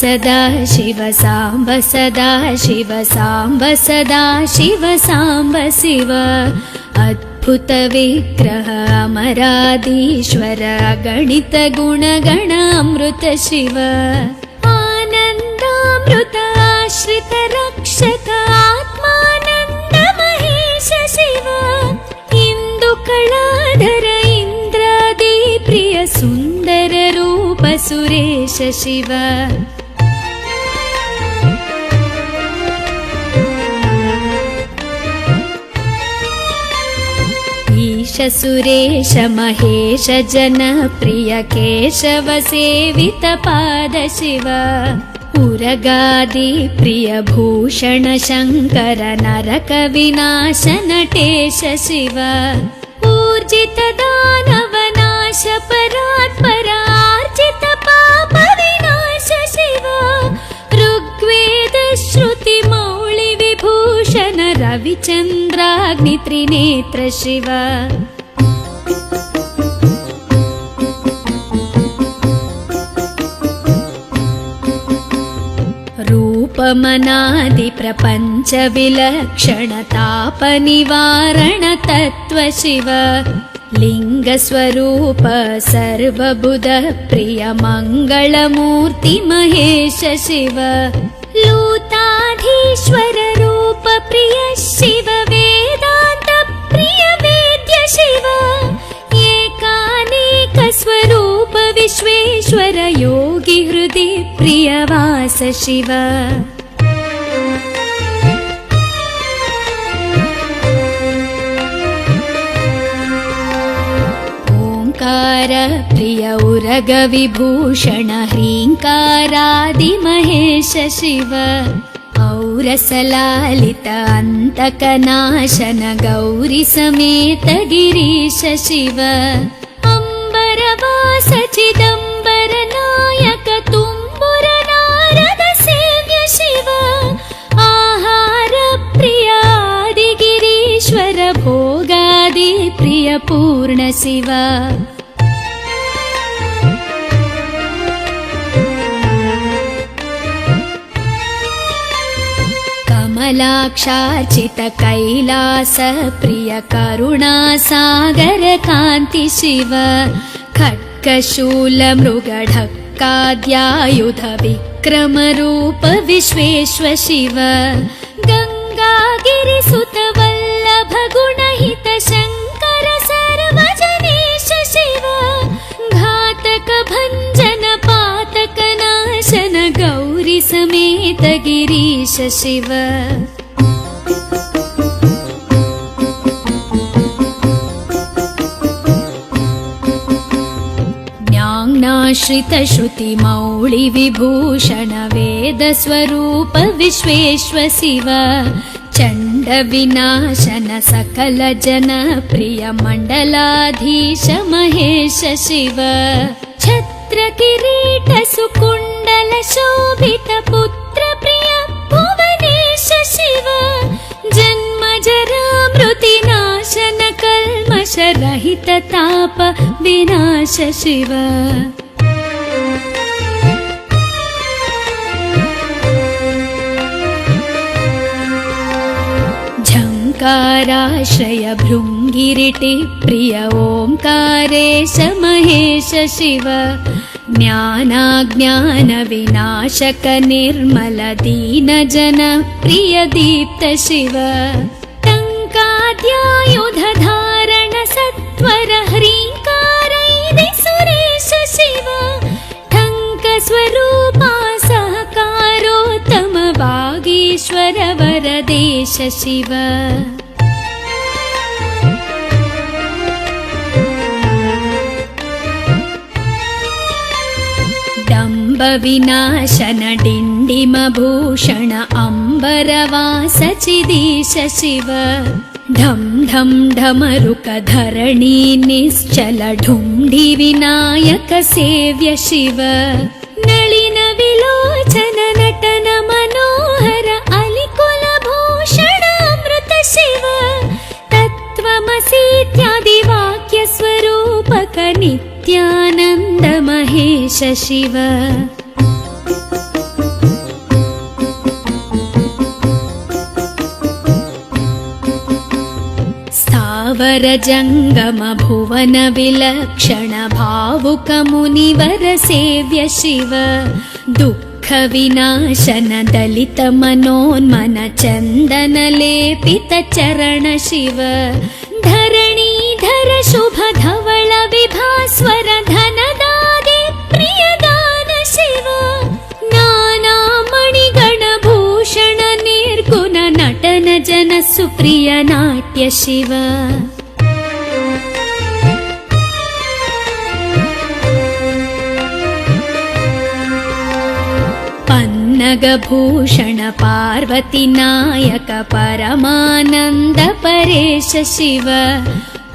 सदा शिव साम्ब सदा शिव साम्ब सदा शिव साम्ब शिव अद्भुत विग्रह अमराधीश्वर गणित गुणगण अमृत शिव आनन्दामृत आश्रित रक्षक आत्मानन्द महेश शिव इंदु कलाधर इंद्रादि प्रिय सुंदर रूप सुरेश शिव ईश सुरेश महेश जन प्रिय केशव सेवित पाद शिव उरगादि प्रिय भूषण शंकर नरक विनाश नटेश शिव ऊर्जित दानव नाश परात्पर आर्जित पाप विनाश शिव ऋग्वेद श्रुति मौळि विभूषण रविचंद्राग्नि त्रिनेत्र शिव रूपमनादि प्रपंच विलक्षण ताप निवारण तत्व शिव लिंग स्वरूप सर्वबुध प्रिय मंगल मूर्ति महेश शिव लूताधीश्वर रूप प्रिय शिव वेदांत प्रिय वेद्य शिव एकानेक स्वरूप विश्वेश्वर योगी हृदि प्रियवास शिव ओंकार प्रिय उरग विभूषण ह्रींकारादि महेश शिव औरसलालित अंतकनाशन गौरी समेत गिरीश शिव अंबरवास चिदंबर नायक तुम्बुर नारद सेव्य शिव आहार प्रिय आदिगिरीश्वर भोगादि प्रिय पूर्ण शिव कमलाक्षार्चित कैलास प्रिय करुणा सागर कांति शिव खड्गशूल मृगढक्काद्यायुध विक्रम रूप विश्वेश्व शिव गंगागिरिसुत वल्लभ गुणहित शंकर सर्वजनेश शिव घातक भंजन पातक नाशन गौरी समेत गिरीश शिव ज्ञानाश्रित श्रुति मौळि विभूषण वेद स्वरूप विश्वेश्व शिव चंड विनाशन सकल जन प्रिय मंडलाधीश महेश शिव छत्र किरीट सुकुंडल शोभित पुत्र प्रिय भुवनेश शिव जन्म जरा मृति नाशन कल्मष रहित ताप विनाश शिव झंकाराश्रय भृंगिरिटि प्रिय ओंकारेश महेश शिव ज्ञानाज्ञान विनाशक निर्मल दीन जन प्रिय दीप्त शिव टंकाद्यायुध धारण सत्वर ह्रींकारैदि सुरेश शिव ठंक स्वरूपा सहकारोत्तम वागीश्वर वरदेश शिव डंब विनाशन डिंडिम भूषण अंबरवास चिदीश शिव ढम ढम ढमरुक धरणी निश्चल ढुंढि विनायक सेव्य शिव नलिन विलोचन नटन मनोहर अलिकुल भूषण अमृत शिव तत्त्वमसीत्यादि वाक्य स्वरूपक नित्यानंद महेश शिव अम्बर जङ्गम भुवन विलक्षण भावुक मुनिवर सेव्य शिव दुःख विनाशन दलित मनोन्मन चन्दन लेपित चरण शिव धरणीधर शुभ धवल विभास्वर धनदादि प्रियदान शिव नाना मणिगण भूषण निर्गुण नटन जन सुप्रिय नाट्य शिव पन्नगभूषण पार्वती नायक परमानन्द परेश शिव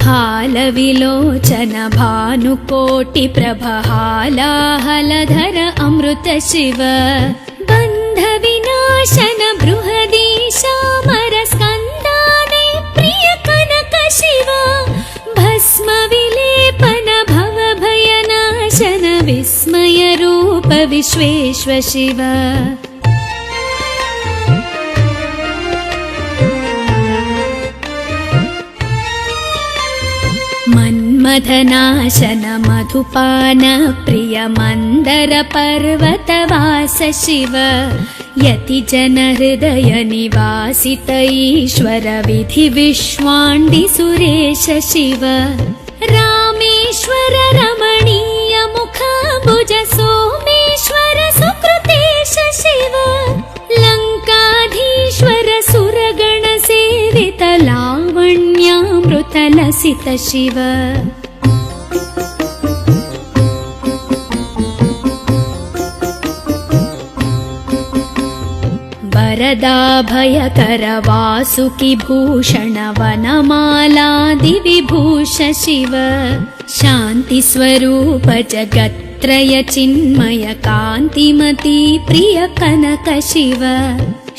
हालविलोचन भानुकोटि प्रभ हालाहलधर अमृत शिव बन्ध विनाशन बृहदीशामर स्कन्दाने प्रिय कनक शिव भस्म विलेपन भव भयनाशन विस्मय रूप विश्वेश्व शिव मन्मथनाशन मधुपान प्रिय मन्दर पर्वतवास शिव यति जन हृदय निवासित ईश्वर विधि विश्वाण्डि सुरेश शिव रामेश्वर रमणीय मुखाम्बुज सोमेश्वर सुकृतेश शिव लङ्काधीश्वर सुरगण सेवित लावण्यामृत लसित शिव वरदाभयकर वासुकि भूषण वनमालादि विभूष शिव शान्ति स्वरूप जगत्त्रय चिन्मय कान्तिमती प्रिय कनक शिव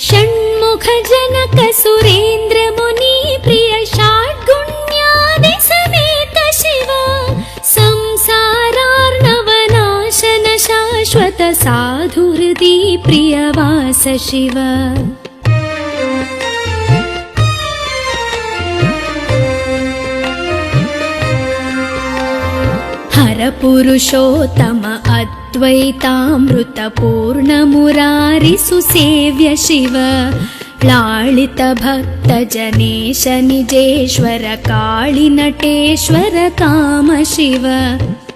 षण्मुख जनक सुरेन्द्र मुनि प्रिय षड्गुण्यादि समेत शिव संसारार्णवनाशन शाश्वत साधु हृदि प्रियवास शिव हर पुरुषोत्तम अद्वैतामृत पूर्ण मुरारि सुसेव्य शिव लालित भक्त जनेश निजेश्वर काळि नटेश्वर काम शिव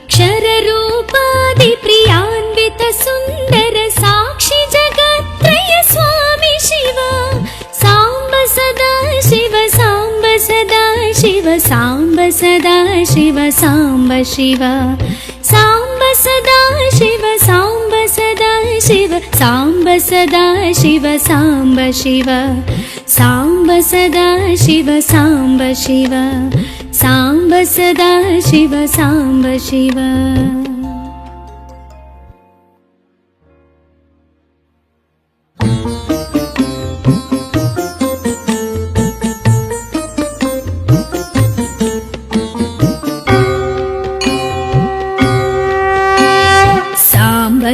क्षर रूपादि प्रियान्वित सुन्दर साक्षि जगत्त्रय स्वामी शिव साम्ब सदा शिव साम्ब सदा शिव साम्ब सदा शिव साम्ब शिव साम्ब सदा शिव साम्ब सदा शिव साम्ब सदा शिव साम्ब शिव साम्ब सदा शिव साम्ब शिव साम्ब सदा शिव साम्ब शिव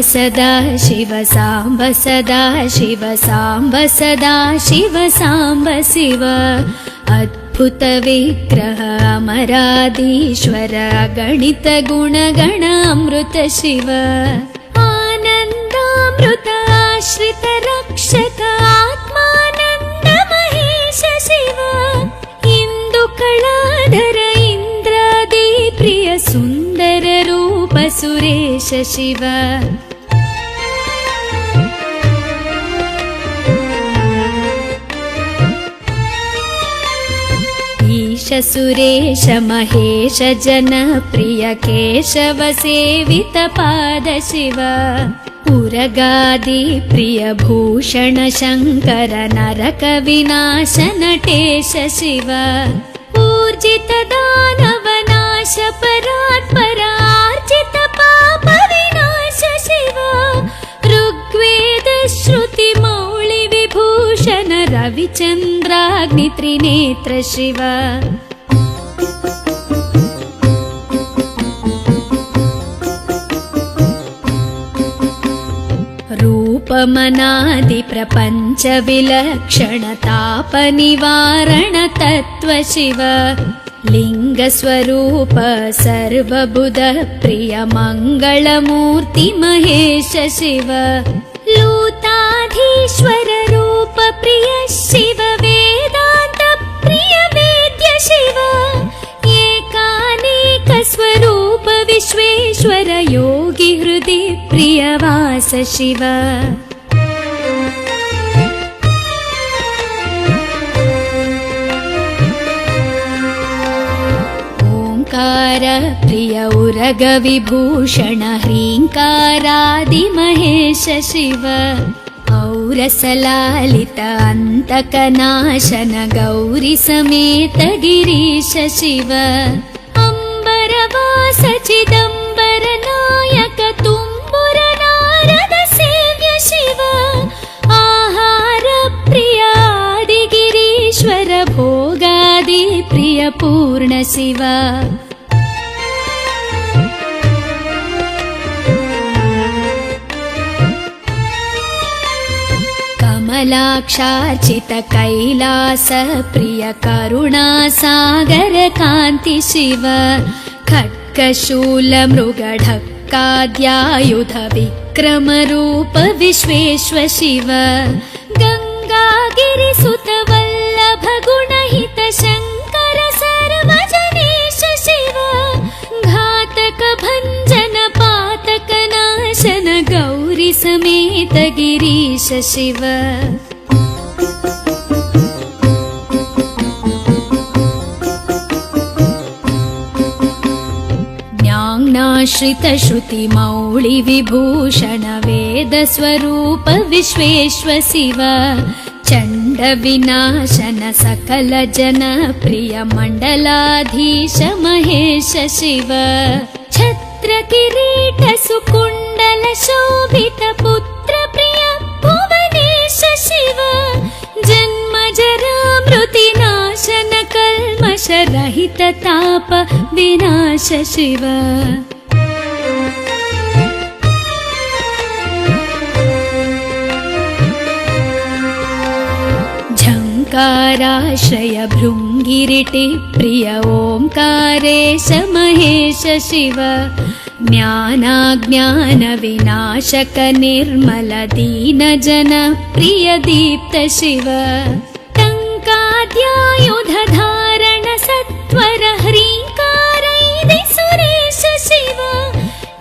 सदा शिव साम्ब सदा शिव साम्ब सदा शिव साम्ब शिव अद्भुत विग्रह अमराधीश्वर गणित गुणगण अमृत शिव आनन्दामृत आश्रित रक्षक आत्मानन्द महेश शिव इन्दुकलाधर इन्द्रादि प्रिय सुन्दर रूप सुरेश शिव ईश सुरेश महेश जन प्रिय केशव सेवित पाद शिव उरगादि प्रिय भूषण शङ्कर नरक विनाश नटेश शिव ऊर्जित दानव नाश परात्पर आर्जित पाप विनाश शिव ऋग्वेद श्रुति मौळि विभूषण रविचन्द्राग्नि त्रिनेत्र शिव रूपमनादि प्रपञ्च विलक्षण ताप निवारण तत्व शिव लिङ्गस्वरूप सर्वबुध प्रिय मङ्गलमूर्ति महेश शिव लूताधीश्वर रूप प्रिय शिव वेदान्त प्रिय वेद्य शिव एकानेक स्वरूप विश्वेश्वर योगी हृदि प्रियवास शिव प्रिय उरग विभूषण ह्रीङ्कारादि महेश शिव औरसलालित अन्तकनाशन गौरी समेत गिरीश शिव अम्बरवास चिदम्बर नायक तुम्बुर नारद सेव्य शिव आहार प्रिय आदिगिरीश्वर भोगादि प्रिय पूर्ण शिव कमलाक्षार्चित कैलास प्रिय करुणा सागर कान्ति शिव खड्गशूल मृगढक्काद्यायुध विक्रम रूप विश्वेश्वर शिव गङ्गागिरिसुत वल्लभ गुणहित शङ्कर सर्वजनेश शिव घातक भञ्जन पातक नाशन गौरी समेत गिरीश शिव ज्ञानाश्रित श्रुति मौळि विभूषण वेद स्वरूप विश्वेश्वर शिव चण्ड विनाशन सकल जन प्रिय मण्डलाधीश महेश शिव छत्र किरीट सुकुण्डल शोभित पुत्र प्रिय भुवनेश शिव जन्म जरा मृति नाशन कल्मष रहित ताप विनाश शिव झङ्काराश्रय भृङ्गिरिटि प्रिय ओङ्कारेश महेश शिव ज्ञानाज्ञान विनाशक निर्मल दीन जन प्रिय दीप्त शिव टङ्काद्यायुध धारण सत्वर ह्रीङ्कारैदि सुरेश शिव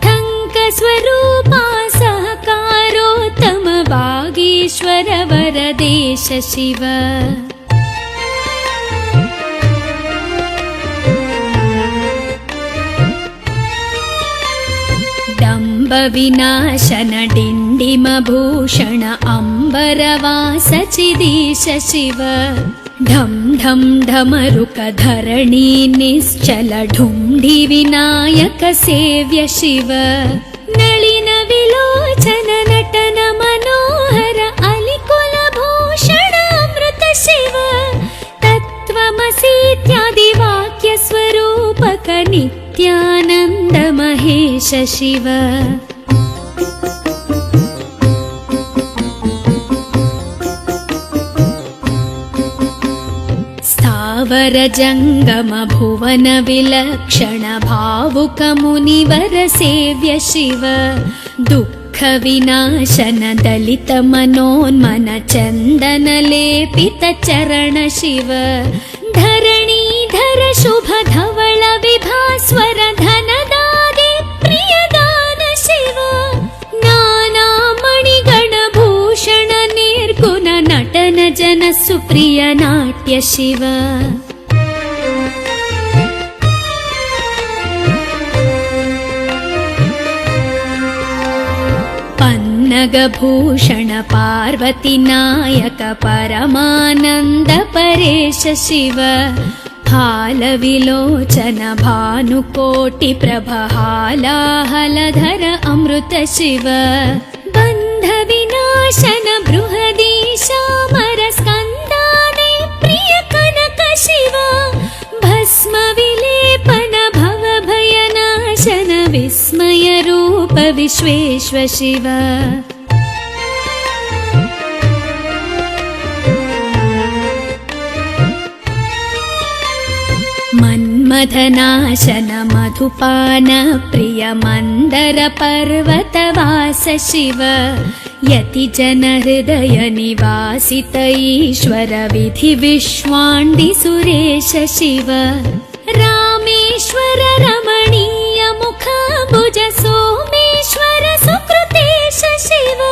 ठङ्क स्वरूपा सहकारोत्तम वागीश्वर वरदेश शिव विनाशन डिण्डिम भूषण अम्बरवास चिदीश शिव ढं ढं ढमरुक धरणी निश्चल ढुण्ढि विनायक सेव्य शिव नलिन विलोचन नटन मनोहर अलिकुल भूषण अमृत शिव तत्त्वमसीत्यादि वाक्य स्वरूपक नित्यानन्द महेश शिव स्थावर जङ्गम भुवन विलक्षण भावुक मुनिवर सेव्य शिव दुःख विनाशन दलित मनोन्मन चन्दन लेपित चरण शिव धरणीधर शुभ धवल विभास्वर धनदादि प्रियदान शिव नाना मणिगण भूषण निर्गुण नटन जन सुप्रिय नाट्य शिव पन्नगभूषण पार्वती नायक परमानन्द परेश शिव हालविलोचन भानुकोटि प्रभ हालाहलधर अमृत शिव बन्ध विनाशन बृहदीशामर स्कन्दादि प्रिय कनक शिव भस्म विलेपन भव भयनाशन विस्मय रूप विश्वेश्वर शिव मधनाशन मधुपान प्रिय मन्दर पर्वतवास शिव यति जन हृदय निवासित ईश्वर विधि विश्वाण्डि सुरेश शिव रामेश्वर रमणीय मुख भुज सोमेश्वर सुकृतेश शिव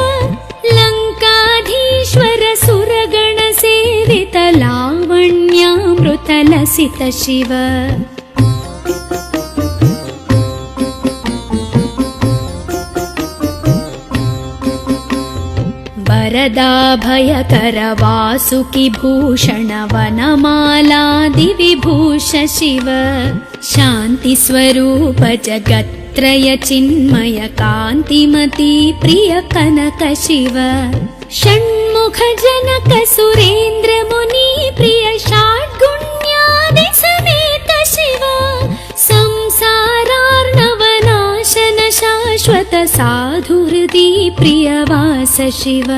लङ्काधीश्वर सुरगण सेवित लावण्यामृत लसित शिव वरदाभयकर वासुकि भूषण वनमालादिविभूष शिव शान्ति स्वरूप जगत्त्रय चिन्मय कान्तिमती प्रिय कनक शिव षण्मुख जनक सुरेन्द्र मुनि प्रिय षड्गुण्यादि समेत शिव संसारार्णवनाशन शाश्वत साधु हृदि प्रियवास शिव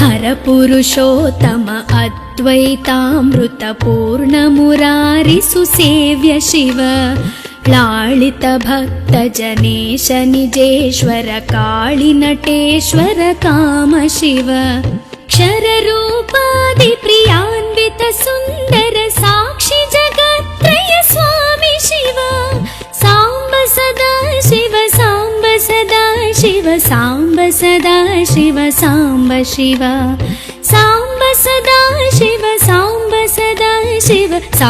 हर पुरुषोत्तम अद्वैतामृत पूर्ण मुरारि सुसेव्य शिव लालित भक्त जनेश निजेश्वर काळि नटेश्वर काम शिव क्षर रूपादि प्रियान्वित सुन्दर साक्षि जगत्त्रय स्वामी शिव साम्ब सदा शिव साम्ब सदा शिव साम्ब सदा शिव साम्ब शिव साम्ब सदा शिव साम्ब सदा शिव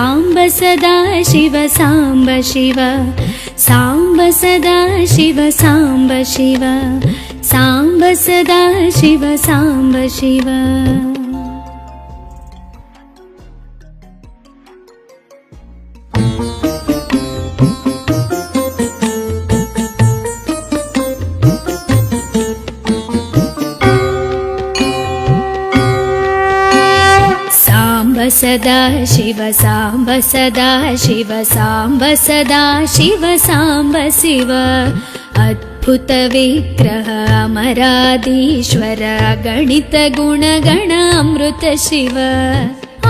साम्ब सदा शिव साम्ब शिव साम्ब सदा शिव साम्ब शिव साम्ब सदा शिव साम्ब शिव सदा शिव साम्ब सदा शिव साम्ब सदा शिव साम्ब शिव अद्भुत विग्रह अमराधीश्वर गणित गुणगण अमृत शिव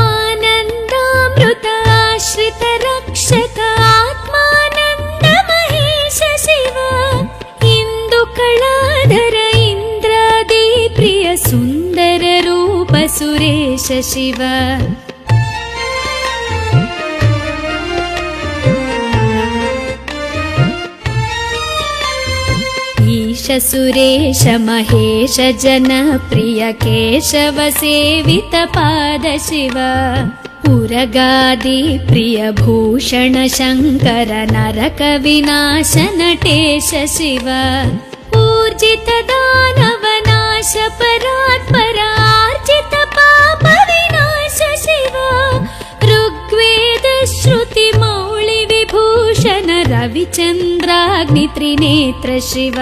आनन्दामृत आश्रित रक्षक आत्मानन्द महेश शिव इन्दुकलाधर इन्द्रादि प्रिय सुन्दर रूप सुरेश शिव ईश सुरेश महेश जन प्रिय केशव सेवित पाद शिव उरगादि प्रिय भूषण शङ्कर नरक विनाश नटेश शिव ऊर्जित दानव नाश परात्पर आर्जित पाप विनाश शिव ऋग्वेद श्रुति मौळि विभूषण रविचन्द्राग्नि त्रिनेत्र शिव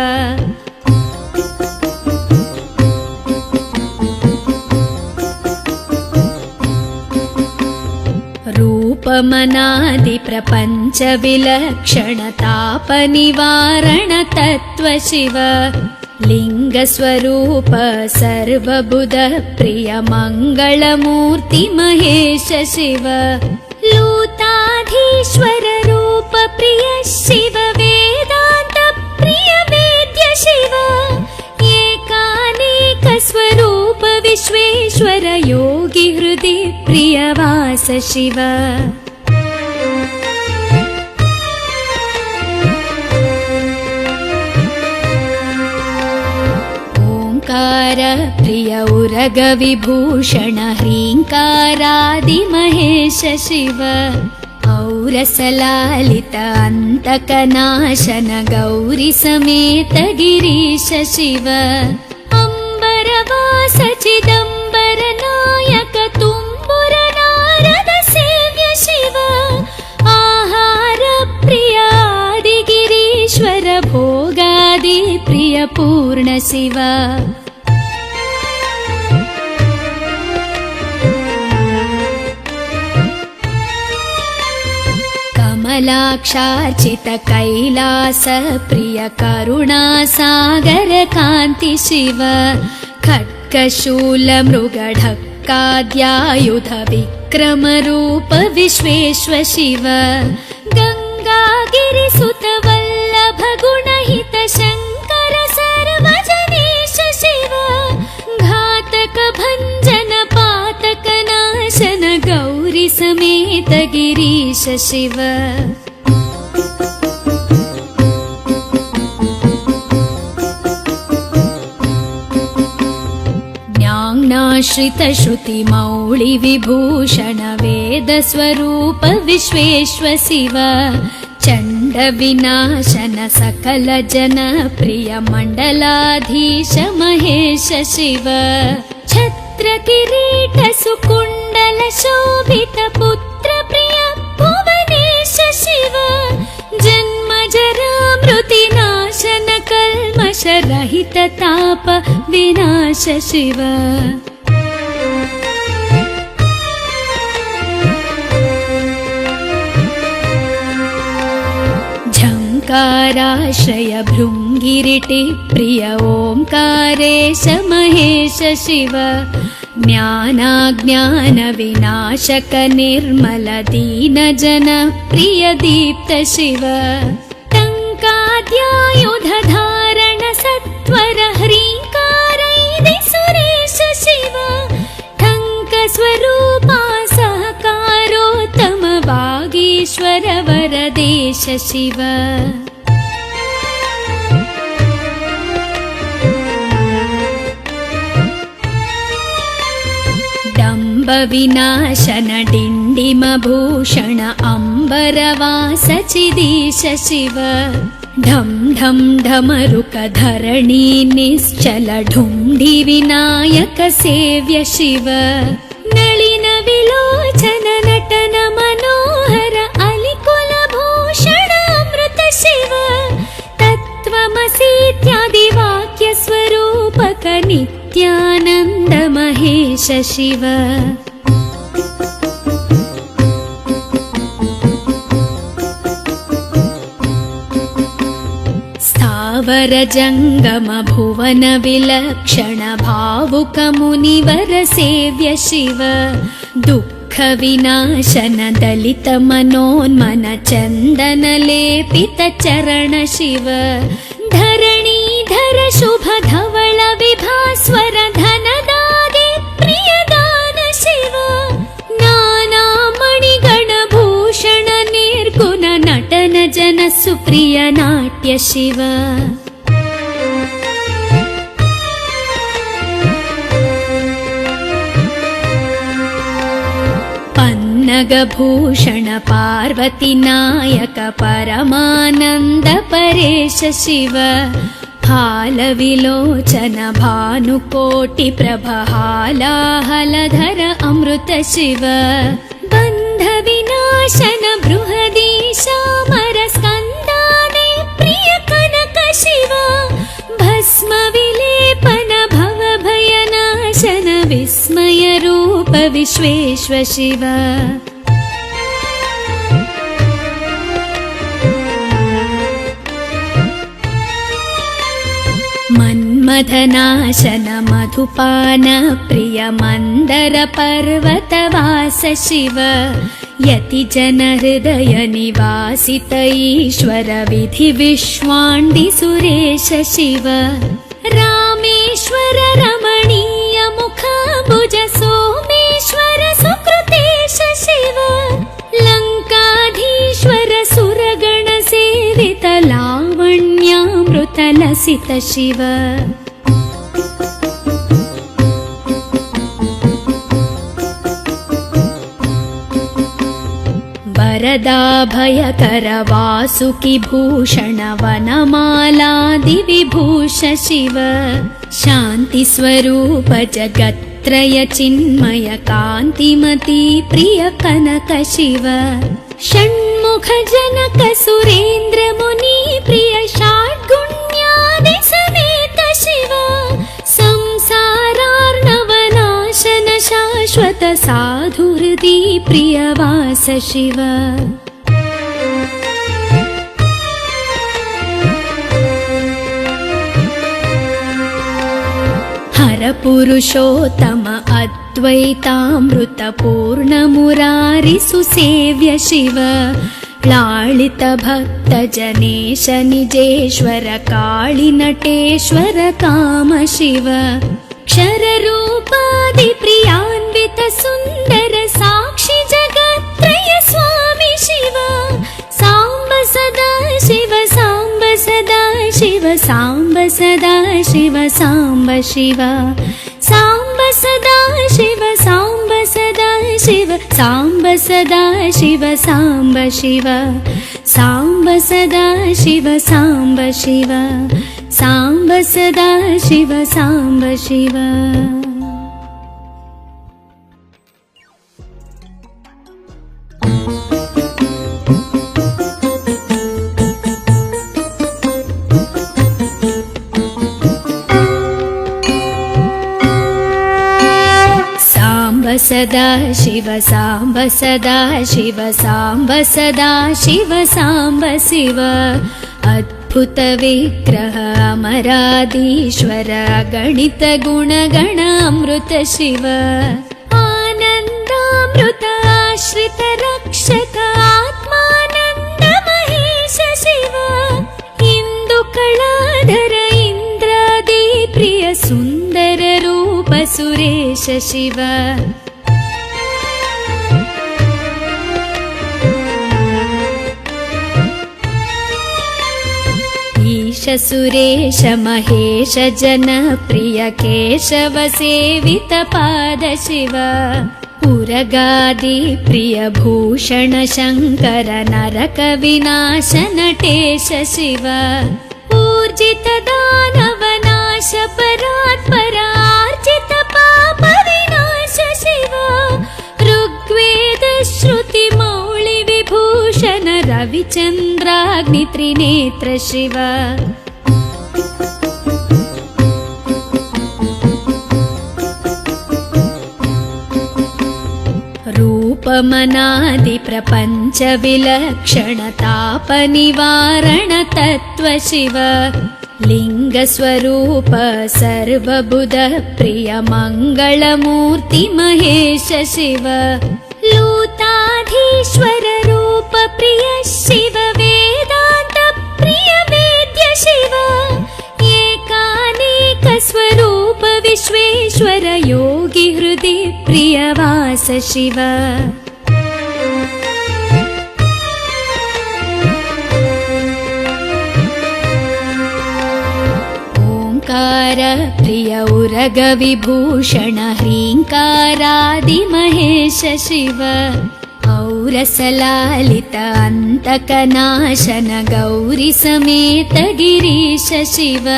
रूपमनादि प्रपञ्च विलक्षण ताप निवारण तत्त्व शिव लिंग स्वरूप सर्वबुध प्रिय मंगलमूर्ति महेश शिव लूताधीश्वर रूप प्रिय शिव वेदांत प्रिय वेद्य शिव एकानेक स्वरूप विश्वेश्वर योगी हृदि प्रियवास शिव प्रिय उरग विभूषण ह्रीङ्कारादि महेश शिव औरसलालित अन्तकनाशन गौरी समेत गिरीश शिव अम्बरवास चिदम्बर नायक तुम्बुर नारद सेव्य शिव आहार प्रिय आदिगिरीश्वर भोगादि प्रिय पूर्ण शिव कमलाक्षार्चित कैलास प्रिय करुणा सागर कान्ति शिव खड्गशूलमृगढक्काद्यायुध विक्रमरूप विश्वेश्व शिव गङ्गागिरिसुत वल्लभ गुणहित शङ्कर सर्वजनेश शिव घातक भञ्जन पातक नाशन गौरी समेत गिरीश शिव ज्ञानाश्रित श्रुति मौळि विभूषण वेद स्वरूप विश्वेश्व शिव चण्ड विनाशन सकल जन प्रिय मण्डलाधीश महेश शिव छत्र किरीट सुकुण्डल शोभित पुत्र प्रिय भुवनेश शिव जन्म जरा मृति नाशन कल्मष रहित ताप विनाश शिव झङ्काराश्रय भृङ्गिरिटि प्रिय ओङ्कारेश महेश शिव ज्ञानाज्ञान विनाशक निर्मल दीन जन प्रिय दीप्त शिव टङ्काद्यायुध धारण सत्वर ह्रीङ्कारैः सुरेश शिव ठङ्क स्वरूपा सहकारोत्तम वागीश्वर वरदेश शिव विनाशन डिण्डिम भूषण अम्बरवास चिदीश शिव ढं ढं ढमरुक धरणी निश्चल ढुण्डि विनायक सेव्य शिव नलिन विलोचन नटन मनोहर अलिकुल भूषण अमृत शिव तत्त्वमसीत्यादि वाक्य स्वरूपक नित्यानन्द महेश शिव स्थावर जङ्गम भुवन विलक्षण भावुक मुनिवर सेव्य शिव दुःख विनाशन दलित मनोन्मन चन्दन लेपित चरण शिव धरणीधर शुभ धवल विभास्वर धनदागे प्रियदान शिव नाना मणिगण भूषण निर्गुण नटन जन सुप्रिय नाट्य शिव पन्नगभूषण पार्वती नायक परमानन्द परेश शिव हालविलोचन भानुकोटि प्रभहालाहलधर अमृत शिव बन्ध विनाशन बृहदीशामर स्कन्दादे प्रिय कनक शिव भस्म विलेपन भव भयनाशन विस्मय रूप विश्वेश्व शिव मन्मथनाशन मधुपान प्रिय मन्दर पर्वतवास शिव यति जन हृदय निवासित ईश्वर विधि विश्वाण्डि सुरेश शिव रामेश्वर रमणीय मुखाम्बुज सोमेश्वर सुकृतेश शिव लङ्काधीश्वर सुरगण सेवित लावण्यामृत लसित शिव वरदाभयकर वासुकि भूषण वनमालादि विभूष शिव शान्ति स्वरूप जगत्त्रय चिन्मय कान्तिमती प्रिय कनक शिव षण्मुख जनक सुरेन्द्र मुनि प्रिय षड्गुण्यादि समेत शिव संसारार्णवनाशन शाश्वत साधुहृदि प्रियवास शिव हर परपुरुषोत्तम अद्वैतामृतपूर्णमुरारि सुसेव्य शिव लालित भक्त जनेश निजेश्वर काळिनटेश्वर काम शिव क्षररूपादि प्रियान्वित सुन्दर साक्षि जगत्त्रय स्वामी शिव साम्ब सदा शिव साम्ब सदा शिव साम्ब सदा शिव साम्ब शिव साम्ब सदा शिव साम्ब सदा शिव साम्ब सदा शिव साम्ब शिव साम्ब सदा शिव साम्ब शिव साम्ब सदा शिव साम्ब शिव सदा शिव साम्ब सदा शिव साम्ब सदा शिव साम्ब शिव अद्भुत विग्रह अमराधीश्वर गणित गुणगण अमृत शिव आनन्दामृत आश्रित रक्षक आत्मानन्द महेश शिव इन्दुकलाधर इन्द्रादि प्रिय सुन्दर रूप सुरेश शिव ईश सुरेश महेश जनप्रिय केशव सेवित पाद शिव उरगादि प्रिय भूषण शङ्कर नरक विनाश नटेश शिव ऊर्जित दानव नाश परात्पर आर्जित पाप विनाश शिव ऋग्वेद श्रुति मौळि विभूषण रविचन्द्राग्नि त्रिनेत्र शिव रूपमनादि प्रपञ्च विलक्षण ताप निवारण तत्त्व शिव लिंग स्वरूप सर्वबुध प्रिय मंगलमूर्ति महेश शिव लूताधीश्वर रूप प्रिय शिव वेदांत प्रिय वेद्य शिव एकानेक स्वरूप विश्वेश्वर योगी हृदय प्रिय वास शिव ओंकार प्रिय उरग विभूषण ह्रींकारादि महेश शिव औरसलालित अंतकनाशन गौरी समेत गिरीश शिव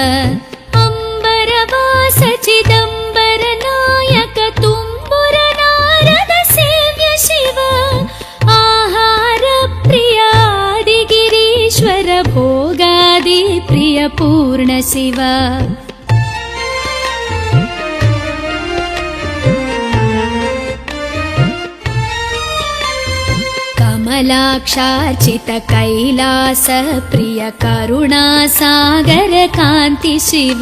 अंबरवास चिदंबर नायक तुम्बुर नारद सेव्य शिव आहार प्रिय आदिगिरीश्वर भोगादि प्रिय पूर्ण शिव कमलाक्षार्चित कैलास प्रिय करुणा सागर कांति शिव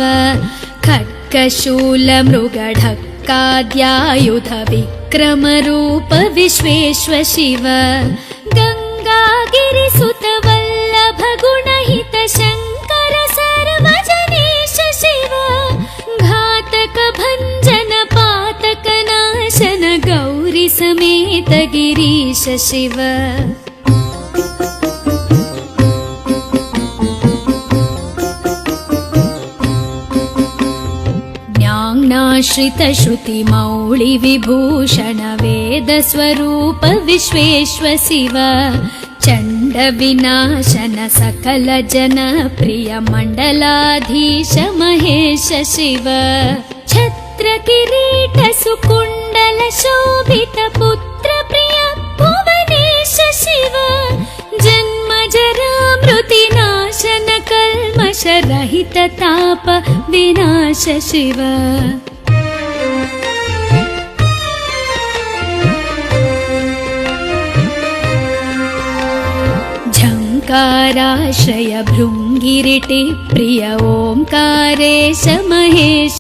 खड्गशूल मृगढक्काद्यायुध विक्रम रूप विश्वेश्वर शिव गंगागिरिसुत वल्लभ गुणहित शंकर सर्वजनेश शिव घातक भंजन पातक नाशन गौरी समेत गिरीश शिव ज्ञानाश्रित श्रुति मौळि विभूषण वेद स्वरूप विश्वेश्वर शिव चंड विनाशन सकल जन प्रिय मंडलाधीश महेश शिव छत्र किरीट सुकुंडल शोभित पुत्र प्रिय भुवनेश शिव जन्म जरा मृति नाशन कल्मष रहित ताप विनाश शिव झंकाराश्रय भृंगिरिटि प्रिय ओंकारेश महेश